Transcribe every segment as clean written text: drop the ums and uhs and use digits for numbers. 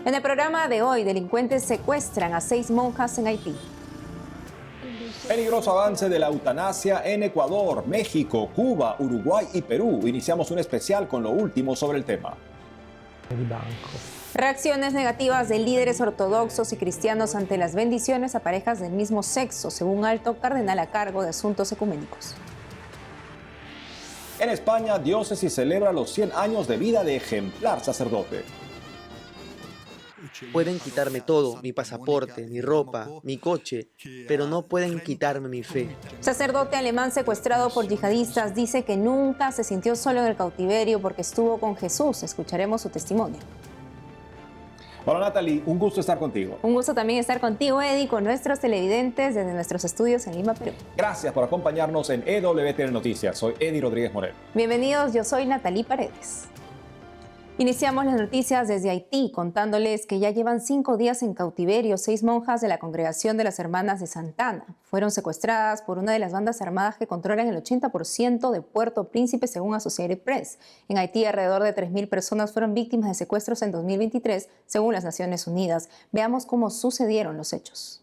En el programa de hoy, delincuentes secuestran a 6 monjas en Haití. Peligroso avance de la eutanasia en Ecuador, México, Cuba, Uruguay y Perú. Iniciamos un especial con lo último sobre el tema. Reacciones negativas de líderes ortodoxos y cristianos ante las bendiciones a parejas del mismo sexo, según alto cardenal a cargo de asuntos ecuménicos. En España, diócesis celebra los 100 años de vida de ejemplar sacerdote. Pueden quitarme todo, mi pasaporte, mi ropa, mi coche, pero no pueden quitarme mi fe. Sacerdote alemán secuestrado por yihadistas dice que nunca se sintió solo en el cautiverio porque estuvo con Jesús. Escucharemos su testimonio. Hola Natalie, un gusto estar contigo. Un gusto también estar contigo, Eddie, con nuestros televidentes desde nuestros estudios en Lima, Perú. Gracias por acompañarnos en EWTN Noticias. Soy Eddie Rodríguez Morel. Bienvenidos, yo soy Natalie Paredes. Iniciamos las noticias desde Haití, contándoles que ya llevan 5 días en cautiverio 6 monjas de la Congregación de las Hermanas de Santa Ana. Fueron secuestradas por una de las bandas armadas que controlan el 80% de Puerto Príncipe, según Associated Press. En Haití, alrededor de 3.000 personas fueron víctimas de secuestros en 2023, según las Naciones Unidas. Veamos cómo sucedieron los hechos.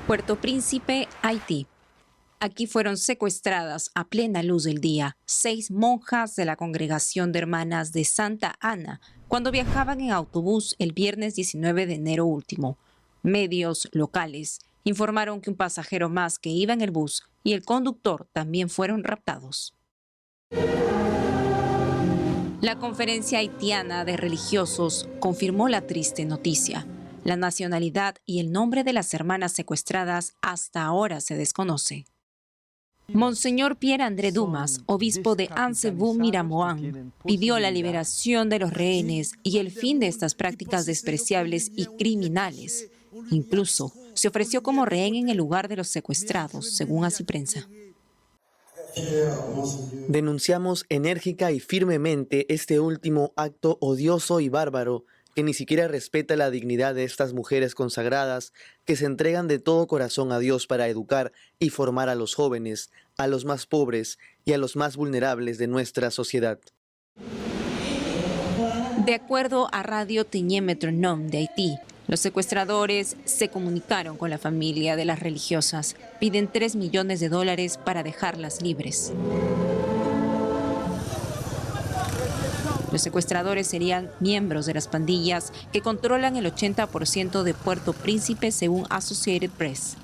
Puerto Príncipe, Haití. Aquí fueron secuestradas a plena luz del día 6 monjas de la Congregación de Hermanas de Santa Ana cuando viajaban en autobús el viernes 19 de enero último. Medios locales informaron que un pasajero más que iba en el bus y el conductor también fueron raptados. La Conferencia Haitiana de Religiosos confirmó la triste noticia. La nacionalidad y el nombre de las hermanas secuestradas hasta ahora se desconoce. Monseñor Pierre-André Dumas, obispo de Anse-Bou-Miramoan, pidió la liberación de los rehenes y el fin de estas prácticas despreciables y criminales. Incluso se ofreció como rehén en el lugar de los secuestrados, según Así Prensa. Denunciamos enérgica y firmemente este último acto odioso y bárbaro que ni siquiera respeta la dignidad de estas mujeres consagradas que se entregan de todo corazón a Dios para educar y formar a los jóvenes, a los más pobres y a los más vulnerables de nuestra sociedad. De acuerdo a Radio Ténié Métronome de Haití, los secuestradores se comunicaron con la familia de las religiosas. Piden $3 millones para dejarlas libres. Los secuestradores serían miembros de las pandillas que controlan el 80% de Puerto Príncipe, según Associated Press.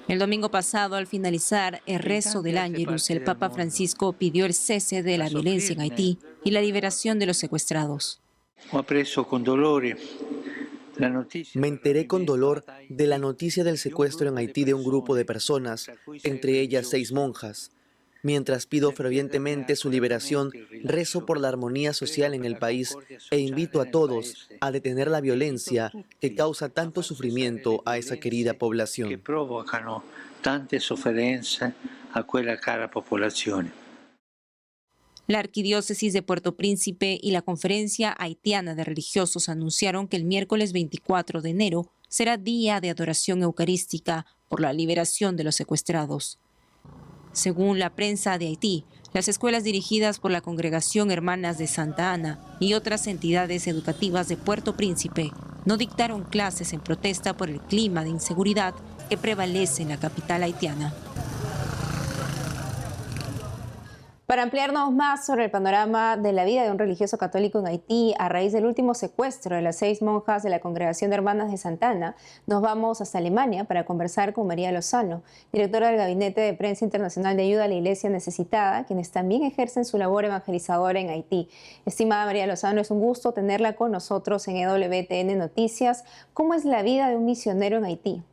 El domingo pasado, al finalizar el rezo del Ángelus, el Papa Francisco pidió el cese de la violencia en Haití y la liberación de los secuestrados. Me enteré con dolor de la noticia del secuestro en Haití de un grupo de personas, entre ellas 6 monjas. Mientras pido fervientemente su liberación, rezo por la armonía social en el país e invito a todos a detener la violencia que causa tanto sufrimiento a esa querida población. La Arquidiócesis de Puerto Príncipe y la Conferencia Haitiana de Religiosos anunciaron que el miércoles 24 de enero será día de adoración eucarística por la liberación de los secuestrados. Según la prensa de Haití, las escuelas dirigidas por la Congregación Hermanas de Santa Ana y otras entidades educativas de Puerto Príncipe no dictaron clases en protesta por el clima de inseguridad que prevalece en la capital haitiana. Para ampliarnos más sobre el panorama de la vida de un religioso católico en Haití a raíz del último secuestro de las 6 monjas de la Congregación de Hermanas de Santa Ana, nos vamos hasta Alemania para conversar con María Lozano, directora del Gabinete de Prensa Internacional de Ayuda a la Iglesia Necesitada, quienes también ejercen su labor evangelizadora en Haití. Estimada María Lozano, es un gusto tenerla con nosotros en EWTN Noticias. ¿Cómo es la vida de un misionero en Haití?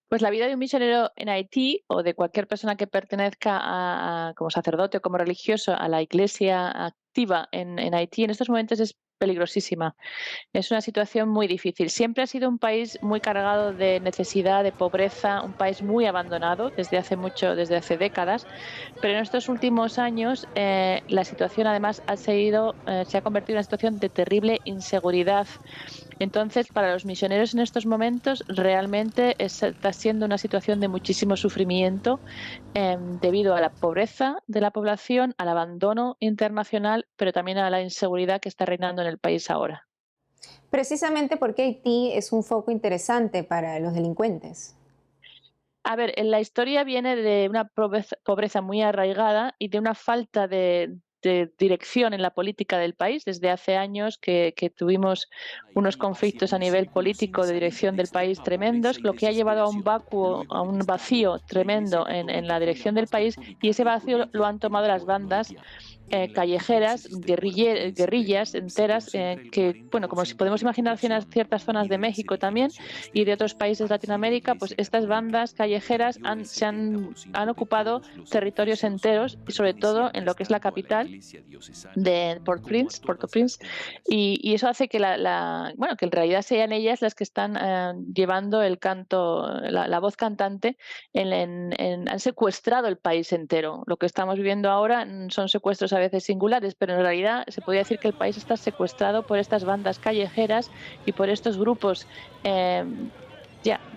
Pues la vida de un misionero en Haití o de cualquier persona que pertenezca como sacerdote o como religioso a la iglesia activa en Haití en estos momentos es peligrosísima. Es una situación muy difícil. Siempre ha sido un país muy cargado de necesidad, de pobreza, un país muy abandonado desde hace décadas, pero en estos últimos años la situación además se ha convertido en una situación de terrible inseguridad. Entonces, para los misioneros en estos momentos realmente está siendo una situación de muchísimo sufrimiento debido a la pobreza de la población, al abandono internacional, pero también a la inseguridad que está reinando en el país ahora. Precisamente porque Haití es un foco interesante para los delincuentes. A ver, en la historia viene de una pobreza muy arraigada y de una falta de dirección en la política del país. Desde hace años que tuvimos unos conflictos a nivel político de dirección del país tremendos, lo que ha llevado a un vacuo, a un vacío tremendo en la dirección del país, y ese vacío lo han tomado las bandas callejeras, guerrillas enteras, que, bueno, como si podemos imaginar ciertas zonas de México también y de otros países de Latinoamérica, pues estas bandas callejeras han ocupado territorios enteros, y sobre todo en lo que es la capital de Port-au-Prince, y eso hace que bueno, que en realidad sean ellas las que están llevando el canto, la voz cantante, han secuestrado el país entero. Lo que estamos viviendo ahora son secuestros a veces singulares, pero en realidad se podría decir que el país está secuestrado por estas bandas callejeras y por estos grupos eh,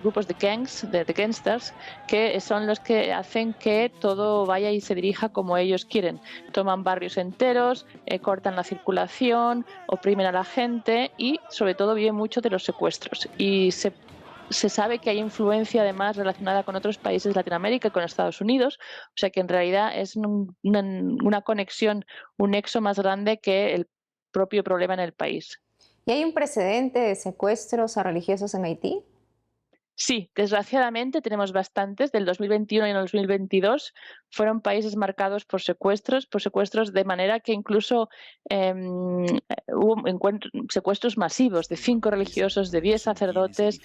grupos de gangs, de gangsters, que son los que hacen que todo vaya y se dirija como ellos quieren. Toman barrios enteros, cortan la circulación, oprimen a la gente y, sobre todo, viven mucho de los secuestros. Y se sabe que hay influencia, además, relacionada con otros países de Latinoamérica y con Estados Unidos, o sea que en realidad es una conexión, un nexo más grande que el propio problema en el país. ¿Y hay un precedente de secuestros a religiosos en Haití? Sí, desgraciadamente tenemos bastantes. Del 2021 y el 2022 fueron países marcados por secuestros de manera que incluso hubo secuestros masivos de 5 religiosos, de 10 sacerdotes.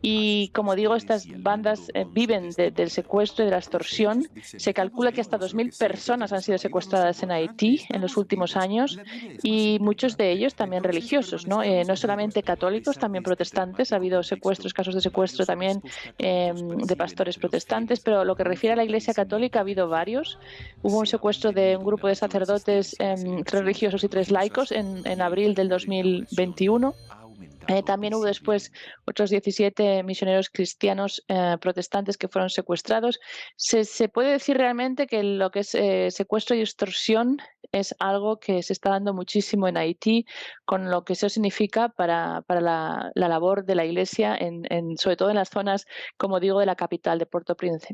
Y como digo, estas bandas viven del secuestro y de la extorsión. Se calcula que hasta 2.000 personas han sido secuestradas en Haití en los últimos años, y muchos de ellos también religiosos, ¿no? No solamente católicos, también protestantes. Ha habido casos de secuestro también de pastores protestantes, pero lo que refiere a la Iglesia Católica ha habido varios. Hubo un secuestro de un grupo de sacerdotes, 3 religiosos y 3 laicos, en abril del 2021. También hubo después otros 17 misioneros cristianos protestantes que fueron secuestrados. Se puede decir realmente que lo que es secuestro y extorsión es algo que se está dando muchísimo en Haití, con lo que eso significa para la labor de la Iglesia, sobre todo en las zonas, como digo, de la capital de Port-au-Prince.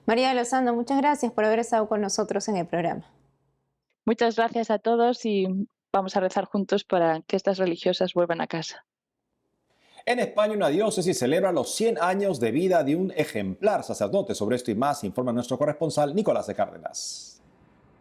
María de Lozano, muchas gracias por haber estado con nosotros en el programa. Muchas gracias a todos y vamos a rezar juntos para que estas religiosas vuelvan a casa. En España, una diócesis celebra los 100 años de vida de un ejemplar sacerdote. Sobre esto y más informa nuestro corresponsal Nicolás de Cárdenas.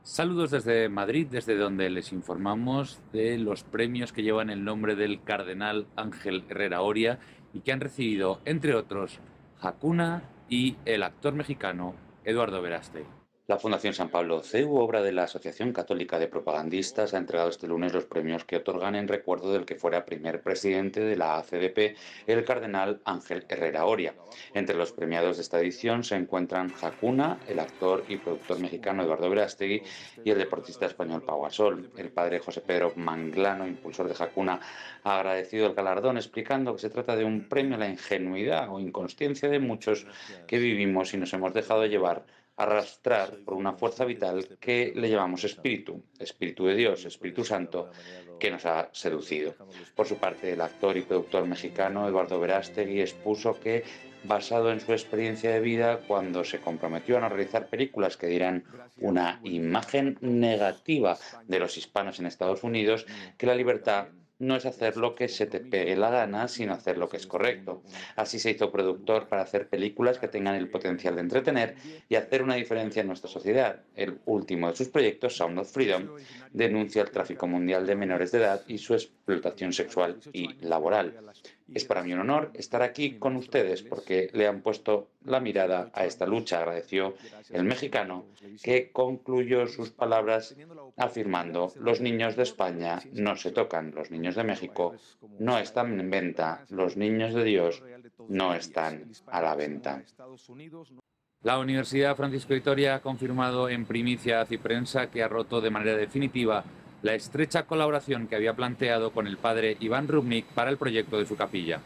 Saludos desde Madrid, desde donde les informamos de los premios que llevan el nombre del cardenal Ángel Herrera Oria y que han recibido, entre otros, Hakuna y el actor mexicano Eduardo Verástegui. La Fundación San Pablo CEU, obra de la Asociación Católica de Propagandistas, ha entregado este lunes los premios que otorgan en recuerdo del que fuera primer presidente de la ACDP, el cardenal Ángel Herrera Oria. Entre los premiados de esta edición se encuentran Hakuna, el actor y productor mexicano Eduardo Verástegui y el deportista español Pau Gasol. El padre José Pedro Manglano, impulsor de Hakuna, ha agradecido el galardón, explicando que se trata de un premio a la ingenuidad o inconsciencia de muchos que vivimos y nos hemos dejado llevar, arrastrar por una fuerza vital que le llamamos espíritu de Dios, Espíritu Santo, que nos ha seducido. Por su parte, el actor y productor mexicano Eduardo Verástegui expuso que, basado en su experiencia de vida, cuando se comprometió a no realizar películas que dieran una imagen negativa de los hispanos en Estados Unidos, que la libertad no es hacer lo que se te pegue la gana, sino hacer lo que es correcto. Así se hizo productor para hacer películas que tengan el potencial de entretener y hacer una diferencia en nuestra sociedad. El último de sus proyectos, Sound of Freedom, denuncia el tráfico mundial de menores de edad y su explotación sexual y laboral. Es para mí un honor estar aquí con ustedes porque le han puesto la mirada a esta lucha, agradeció el mexicano, que concluyó sus palabras afirmando: los niños de España no se tocan, los niños de México no están en venta, los niños de Dios no están a la venta. La Universidad Francisco de Vitoria ha confirmado en primicia a Ciprensa que ha roto de manera definitiva la estrecha colaboración que había planteado con el padre Iván Rubnik para el proyecto de su capilla.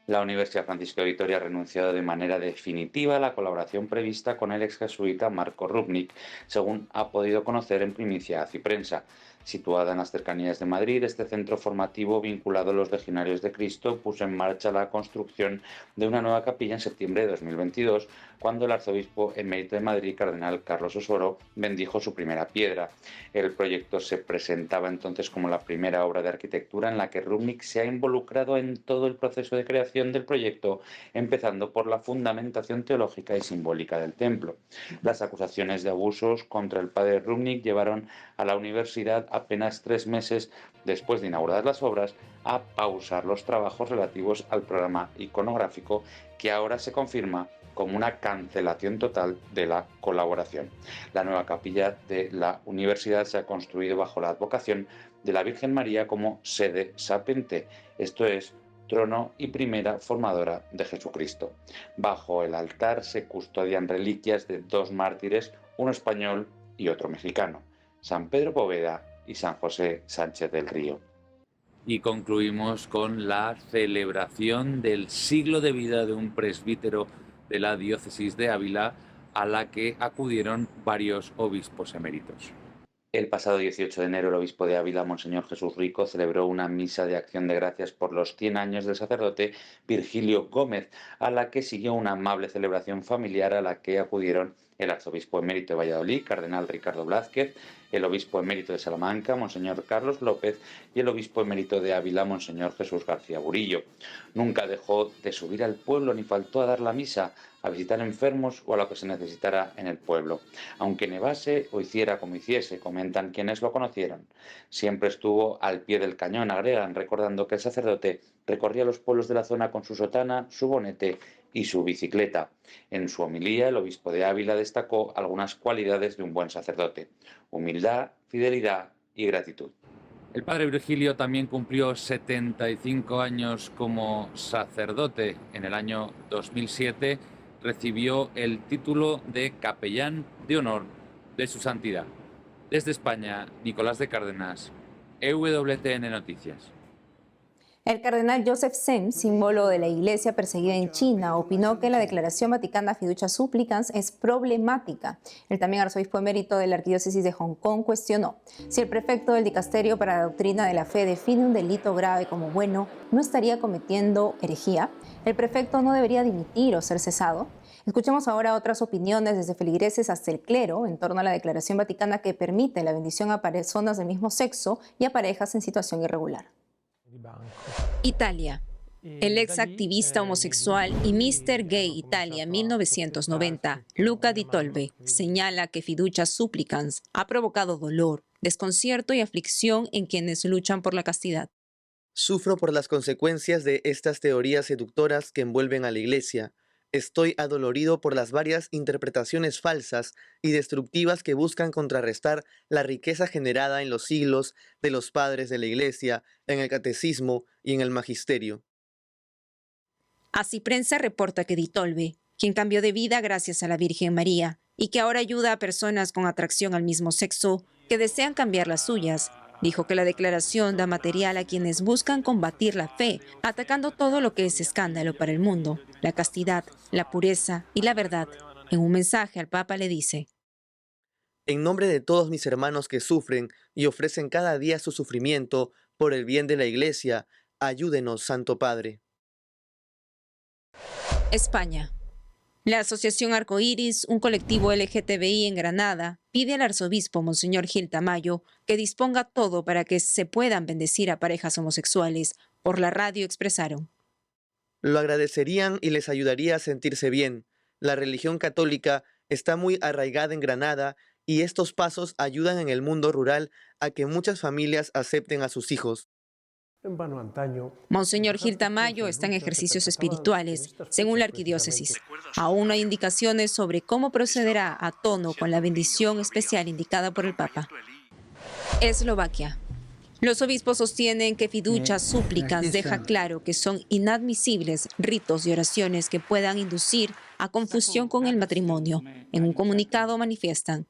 La Universidad Francisco de Vitoria ha renunciado de manera definitiva a la colaboración prevista con el ex jesuita Marco Rubnik, según ha podido conocer en primicia Aciprensa. Situada en las cercanías de Madrid, este centro formativo vinculado a los Legionarios de Cristo puso en marcha la construcción de una nueva capilla en septiembre de 2022, cuando el arzobispo emérito de Madrid, cardenal Carlos Osoro, bendijo su primera piedra. El proyecto se presentaba entonces como la primera obra de arquitectura en la que Rubnik se ha involucrado en todo el proceso de creación del proyecto, empezando por la fundamentación teológica y simbólica del templo. Las acusaciones de abusos contra el padre Rubnik llevaron a la universidad, apenas 3 meses después de inauguradas las obras, a pausar los trabajos relativos al programa iconográfico, que ahora se confirma como una cancelación total de la colaboración. La nueva capilla de la universidad se ha construido bajo la advocación de la Virgen María como sede sapente, esto es, trono y primera formadora de Jesucristo. Bajo el altar se custodian reliquias de 2 mártires, uno español y otro mexicano, San Pedro Poveda y San José Sánchez del Río. Y concluimos con la celebración del siglo de vida de un presbítero de la diócesis de Ávila, a la que acudieron varios obispos eméritos. El pasado 18 de enero el obispo de Ávila, Monseñor Jesús Rico, celebró una misa de acción de gracias por los 100 años del sacerdote Virgilio Gómez, a la que siguió una amable celebración familiar a la que acudieron el arzobispo emérito de Valladolid, cardenal Ricardo Blázquez, el obispo emérito de Salamanca, Monseñor Carlos López, y el obispo emérito de Ávila, Monseñor Jesús García Burillo. Nunca dejó de subir al pueblo ni faltó a dar la misa, a visitar enfermos o a lo que se necesitara en el pueblo. Aunque nevase o hiciera como hiciese, comentan quienes lo conocieron. Siempre estuvo al pie del cañón, agregan, recordando que el sacerdote recorría los pueblos de la zona con su sotana, su bonete y su bicicleta. En su homilía, el obispo de Ávila destacó algunas cualidades de un buen sacerdote: humildad, fidelidad y gratitud. El padre Virgilio también cumplió 75 años como sacerdote. En el año 2007 recibió el título de capellán de honor de su santidad. Desde España, Nicolás de Cárdenas, EWTN Noticias. El cardenal Joseph Zen, símbolo de la iglesia perseguida en China, opinó que la declaración vaticana Fiducia Supplicans es problemática. El también arzobispo emérito de la arquidiócesis de Hong Kong cuestionó: si el prefecto del dicasterio para la doctrina de la fe define un delito grave como bueno, ¿no estaría cometiendo herejía? ¿El prefecto no debería dimitir o ser cesado? Escuchemos ahora otras opiniones desde feligreses hasta el clero en torno a la declaración vaticana que permite la bendición a personas del mismo sexo y a parejas en situación irregular. Italia. El ex activista homosexual y Mr. Gay Italia 1990, Luca Di Tolve, señala que Fiducia Supplicans ha provocado dolor, desconcierto y aflicción en quienes luchan por la castidad. Sufro por las consecuencias de estas teorías seductoras que envuelven a la Iglesia. Estoy adolorido por las varias interpretaciones falsas y destructivas que buscan contrarrestar la riqueza generada en los siglos de los padres de la Iglesia, en el catecismo y en el magisterio. Aciprensa reporta que Di Tolve, quien cambió de vida gracias a la Virgen María y que ahora ayuda a personas con atracción al mismo sexo que desean cambiar las suyas, dijo que la declaración da material a quienes buscan combatir la fe, atacando todo lo que es escándalo para el mundo, la castidad, la pureza y la verdad. En un mensaje al Papa le dice: en nombre de todos mis hermanos que sufren y ofrecen cada día su sufrimiento por el bien de la Iglesia, ayúdenos, Santo Padre. España. La Asociación Arcoíris, un colectivo LGTBI en Granada, pide al arzobispo Monseñor Gil Tamayo que disponga todo para que se puedan bendecir a parejas homosexuales. Por la radio expresaron: lo agradecerían y les ayudaría a sentirse bien. La religión católica está muy arraigada en Granada y estos pasos ayudan en el mundo rural a que muchas familias acepten a sus hijos. Monseñor Gil Tamayo está en ejercicios espirituales, según la arquidiócesis. Aún no hay indicaciones sobre cómo procederá a tono con la bendición especial indicada por el Papa. Eslovaquia. Los obispos sostienen que Fiducia Supplicans deja claro que son inadmisibles ritos y oraciones que puedan inducir a confusión con el matrimonio. En un comunicado manifiestan: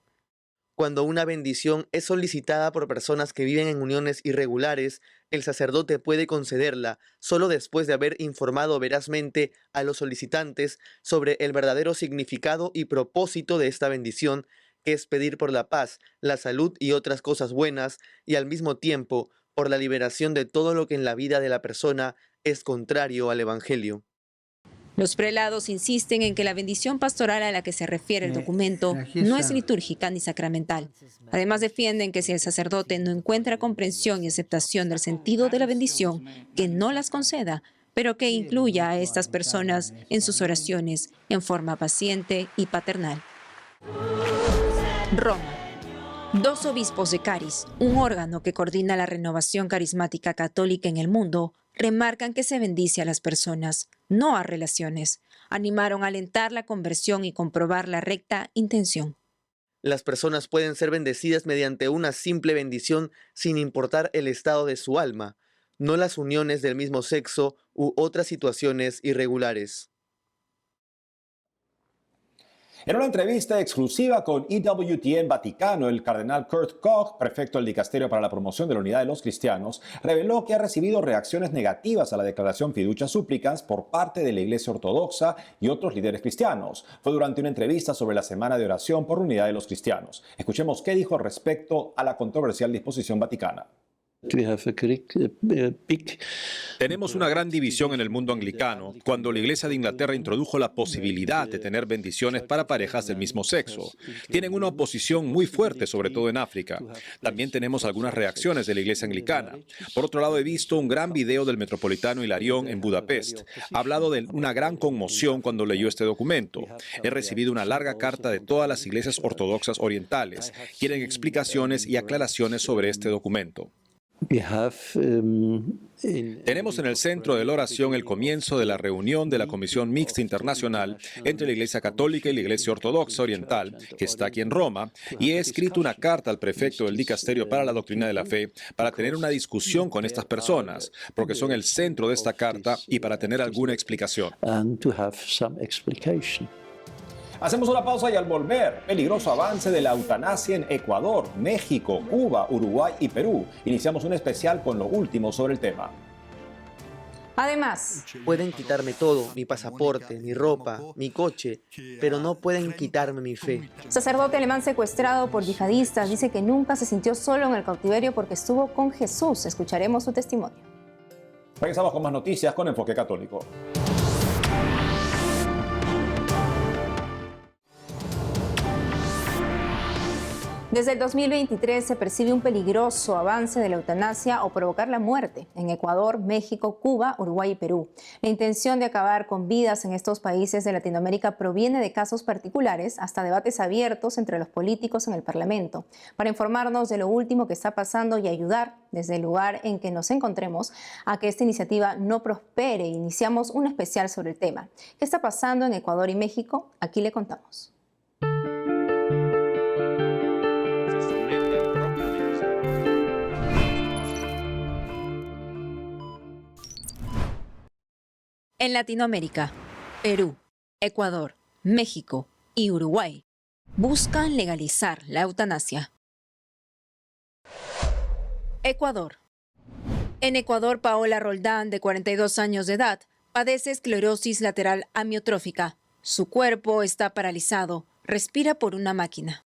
Cuando una bendición es solicitada por personas que viven en uniones irregulares, el sacerdote puede concederla solo después de haber informado verazmente a los solicitantes sobre el verdadero significado y propósito de esta bendición, que es pedir por la paz, la salud y otras cosas buenas, y al mismo tiempo por la liberación de todo lo que en la vida de la persona es contrario al Evangelio. Los prelados insisten en que la bendición pastoral a la que se refiere el documento no es litúrgica ni sacramental. Además, defienden que si el sacerdote no encuentra comprensión y aceptación del sentido de la bendición, que no las conceda, pero que incluya a estas personas en sus oraciones en forma paciente y paternal. Roma. 2 obispos de Caris, un órgano que coordina la renovación carismática católica en el mundo, remarcan que se bendice a las personas, no a relaciones. Animaron a alentar la conversión y comprobar la recta intención. Las personas pueden ser bendecidas mediante una simple bendición sin importar el estado de su alma, no las uniones del mismo sexo u otras situaciones irregulares. En una entrevista exclusiva con EWTN Vaticano, el cardenal Kurt Koch, prefecto del Dicasterio para la Promoción de la Unidad de los Cristianos, reveló que ha recibido reacciones negativas a la declaración Fiducia Supplicans por parte de la Iglesia Ortodoxa y otros líderes cristianos. Fue durante una entrevista sobre la Semana de Oración por la Unidad de los Cristianos. Escuchemos qué dijo respecto a la controversial disposición vaticana. Tenemos una gran división en el mundo anglicano cuando la Iglesia de Inglaterra introdujo la posibilidad de tener bendiciones para parejas del mismo sexo. Tienen una oposición muy fuerte, sobre todo en África. También tenemos algunas reacciones de la Iglesia anglicana. Por otro lado, he visto un gran video del metropolitano Hilarión en Budapest. Ha hablado de una gran conmoción cuando leyó este documento. He recibido una larga carta de todas las iglesias ortodoxas orientales. Quieren explicaciones y aclaraciones sobre este documento. Tenemos en el centro de la oración el comienzo de la reunión de la Comisión Mixta Internacional entre la Iglesia Católica y la Iglesia Ortodoxa Oriental, que está aquí en Roma, y he escrito una carta al prefecto del Dicasterio para la Doctrina de la Fe para tener una discusión con estas personas, porque son el centro de esta carta y para tener alguna explicación. Hacemos una pausa y al volver, peligroso avance de la eutanasia en Ecuador, México, Cuba, Uruguay y Perú. Iniciamos un especial con lo último sobre el tema. Además, pueden quitarme todo, mi pasaporte, mi ropa, mi coche, pero no pueden quitarme mi fe. Sacerdote alemán secuestrado por yihadistas dice que nunca se sintió solo en el cautiverio porque estuvo con Jesús. Escucharemos su testimonio. Regresamos con más noticias con Enfoque Católico. Desde el 2023 se percibe un peligroso avance de la eutanasia o provocar la muerte en Ecuador, México, Cuba, Uruguay y Perú. La intención de acabar con vidas en estos países de Latinoamérica proviene de casos particulares hasta debates abiertos entre los políticos en el Parlamento. Para informarnos de lo último que está pasando y ayudar desde el lugar en que nos encontremos a que esta iniciativa no prospere, iniciamos un especial sobre el tema. ¿Qué está pasando en Ecuador y México? Aquí le contamos. En Latinoamérica, Perú, Ecuador, México y Uruguay buscan legalizar la eutanasia. Ecuador. En Ecuador, Paola Roldán, de 42 años de edad, padece esclerosis lateral amiotrófica. Su cuerpo está paralizado, respira por una máquina.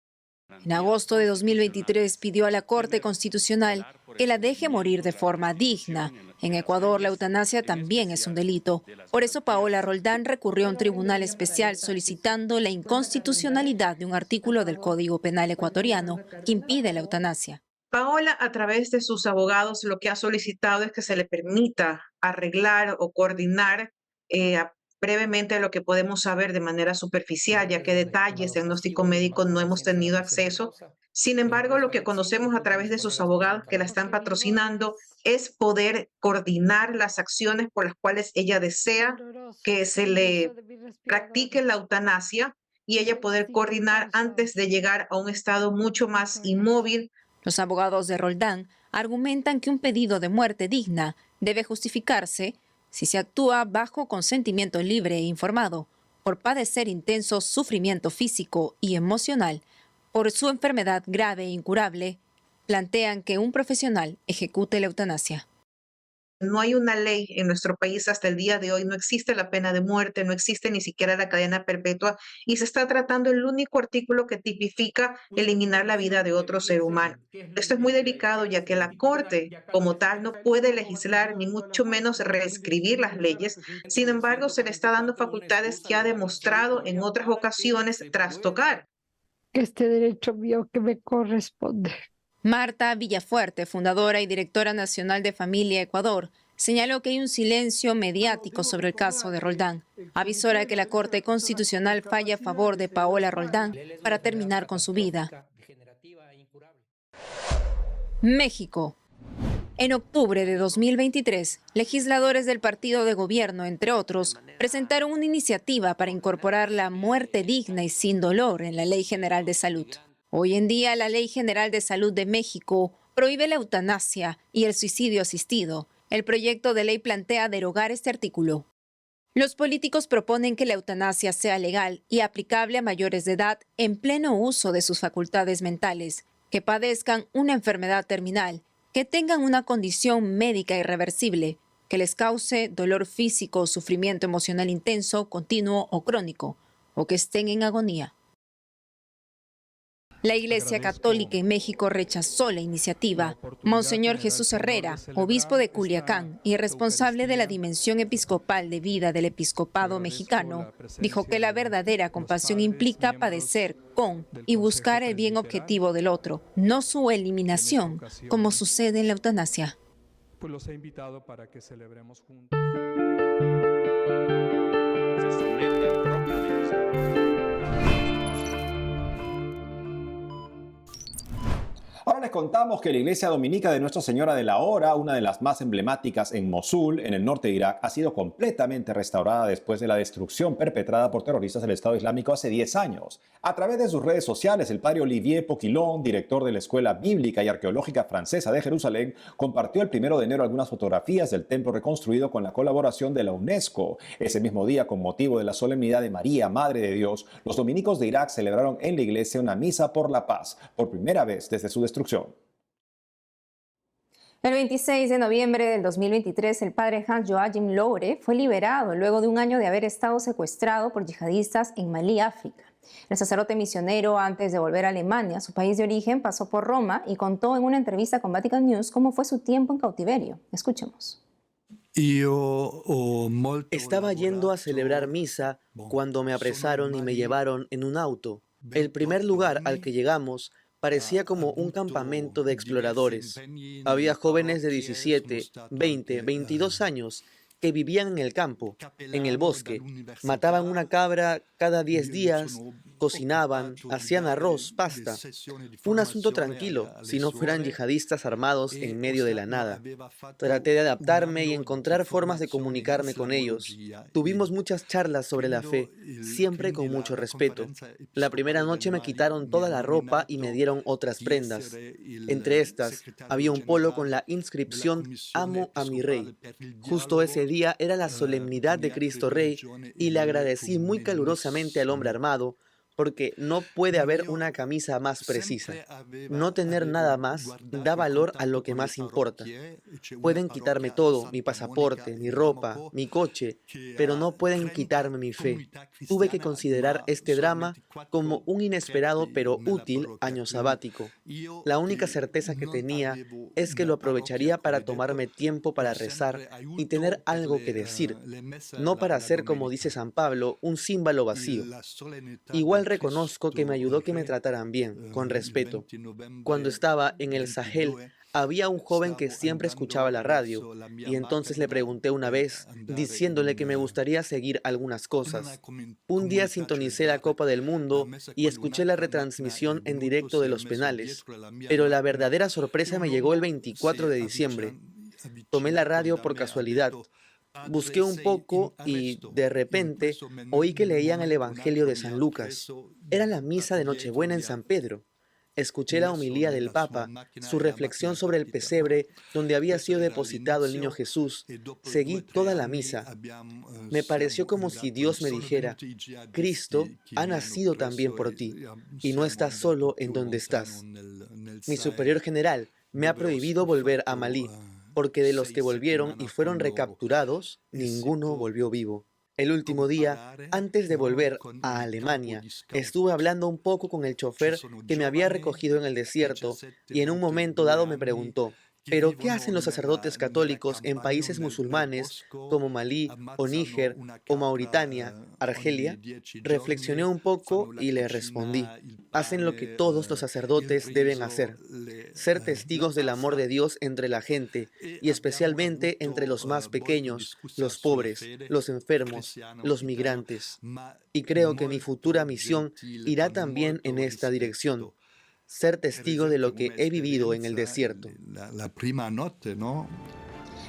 En agosto de 2023 pidió a la Corte Constitucional que la deje morir de forma digna. En Ecuador, la eutanasia también es un delito. Por eso, Paola Roldán recurrió a un tribunal especial solicitando la inconstitucionalidad de un artículo del Código Penal ecuatoriano que impide la eutanasia. Paola, a través de sus abogados, lo que ha solicitado es que se le permita arreglar o coordinar brevemente lo que podemos saber de manera superficial, ya que detalles de diagnóstico médico no hemos tenido acceso. Sin embargo, lo que conocemos a través de sus abogados que la están patrocinando es poder coordinar las acciones por las cuales ella desea que se le practique la eutanasia y ella poder coordinar antes de llegar a un estado mucho más inmóvil. Los abogados de Roldán argumentan que un pedido de muerte digna debe justificarse si se actúa bajo consentimiento libre e informado, por padecer intenso sufrimiento físico y emocional, por su enfermedad grave e incurable, plantean que un profesional ejecute la eutanasia. No hay una ley en nuestro país hasta el día de hoy, no existe la pena de muerte, no existe ni siquiera la cadena perpetua y se está tratando el único artículo que tipifica eliminar la vida de otro ser humano. Esto es muy delicado ya que la Corte como tal no puede legislar ni mucho menos reescribir las leyes. Sin embargo, se le está dando facultades que ha demostrado en otras ocasiones trastocar. Este derecho mío que me corresponde. Marta Villafuerte, fundadora y directora nacional de Familia Ecuador, señaló que hay un silencio mediático sobre el caso de Roldán. Avisora que la Corte Constitucional falla a favor de Paola Roldán para terminar con su vida. México. En octubre de 2023, legisladores del partido de gobierno, entre otros, presentaron una iniciativa para incorporar la muerte digna y sin dolor en la Ley General de Salud. Hoy en día, la Ley General de Salud de México prohíbe la eutanasia y el suicidio asistido. El proyecto de ley plantea derogar este artículo. Los políticos proponen que la eutanasia sea legal y aplicable a mayores de edad en pleno uso de sus facultades mentales, que padezcan una enfermedad terminal, que tengan una condición médica irreversible, que les cause dolor físico o sufrimiento emocional intenso, continuo o crónico, o que estén en agonía. La Iglesia Católica en México rechazó la iniciativa. Monseñor Jesús Herrera, obispo de Culiacán y responsable de la dimensión episcopal de vida del episcopado mexicano, dijo que la verdadera compasión implica padecer con y buscar el bien objetivo del otro, no su eliminación, como sucede en la eutanasia. Pues los he invitado para que celebremos juntos. Ahora les contamos que la iglesia dominica de Nuestra Señora de la Hora, una de las más emblemáticas en Mosul, en el norte de Irak, ha sido completamente restaurada después de la destrucción perpetrada por terroristas del Estado Islámico hace 10 años. A través de sus redes sociales, el padre Olivier Poquilon, director de la Escuela Bíblica y Arqueológica Francesa de Jerusalén, compartió el 1 de enero algunas fotografías del templo reconstruido con la colaboración de la UNESCO. Ese mismo día, con motivo de la solemnidad de María, Madre de Dios, los dominicos de Irak celebraron en la iglesia una misa por la paz, por primera vez desde su destrucción. El 26 de noviembre del 2023, el padre Hans Joachim Loure fue liberado luego de un año de haber estado secuestrado por yihadistas en Malí, África. El sacerdote misionero, antes de volver a Alemania, su país de origen, pasó por Roma y contó en una entrevista con Vatican News cómo fue su tiempo en cautiverio. Escuchemos. Estaba yendo a celebrar misa cuando me apresaron y me llevaron en un auto. El primer lugar al que llegamos parecía como un campamento de exploradores. Había jóvenes de 17, 20, 22 años que vivían en el campo, en el bosque. Mataban una cabra cada 10 días, cocinaban, hacían arroz, pasta. Un asunto tranquilo, si no fueran yihadistas armados en medio de la nada. Traté de adaptarme y encontrar formas de comunicarme con ellos. Tuvimos muchas charlas sobre la fe, siempre con mucho respeto. La primera noche me quitaron toda la ropa y me dieron otras prendas. Entre estas, había un polo con la inscripción «Amo a mi rey». Justo ese día era la solemnidad de Cristo Rey y le agradecí muy calurosamente al hombre armado, porque no puede haber una camisa más precisa. No tener nada más da valor a lo que más importa. Pueden quitarme todo, mi pasaporte, mi ropa, mi coche, pero no pueden quitarme mi fe. Tuve que considerar este drama como un inesperado pero útil año sabático. La única certeza que tenía es que lo aprovecharía para tomarme tiempo para rezar y tener algo que decir, no para ser, como dice San Pablo, un címbalo vacío. Igual reconozco que me ayudó que me trataran bien, con respeto. Cuando estaba en el Sahel, había un joven que siempre escuchaba la radio, y entonces le pregunté una vez, diciéndole que me gustaría seguir algunas cosas. Un día sintonicé la Copa del Mundo y escuché la retransmisión en directo de los penales, pero la verdadera sorpresa me llegó el 24 de diciembre. Tomé la radio por casualidad. Busqué un poco y, de repente, oí que leían el Evangelio de San Lucas. Era la misa de Nochebuena en San Pedro. Escuché la homilía del Papa, su reflexión sobre el pesebre donde había sido depositado el niño Jesús. Seguí toda la misa. Me pareció como si Dios me dijera, Cristo ha nacido también por ti y no estás solo en donde estás. Mi superior general me ha prohibido volver a Malí, porque de los que volvieron y fueron recapturados, ninguno volvió vivo. El último día, antes de volver a Alemania, estuve hablando un poco con el chofer que me había recogido en el desierto y en un momento dado me preguntó, ¿pero qué hacen los sacerdotes católicos en países musulmanes como Malí o Níger o Mauritania, Argelia? Reflexioné un poco y le respondí, hacen lo que todos los sacerdotes deben hacer, ser testigos del amor de Dios entre la gente y especialmente entre los más pequeños, los pobres, los enfermos, los migrantes. Y creo que mi futura misión irá también en esta dirección. Ser testigo de lo que he vivido en el desierto.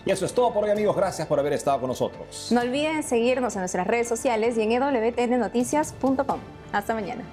Y eso es todo por hoy, amigos. Gracias por haber estado con nosotros. No olviden seguirnos en nuestras redes sociales y en ewtnnoticias.com. Hasta mañana.